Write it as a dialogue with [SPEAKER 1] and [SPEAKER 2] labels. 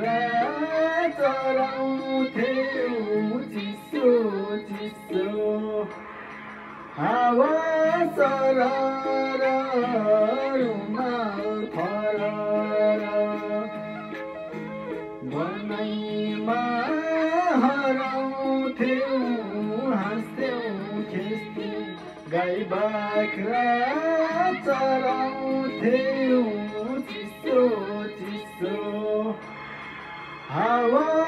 [SPEAKER 1] बाख्रा चराउँथ्यौं चिसो चिसो हावा सरर रुमाल फरर बनैमा हराउँथ्यौं हाँस्थ्यौं खेस्थ्यौं गाई बाख्रा चराउँथ्यौं चिसो चिसो हावा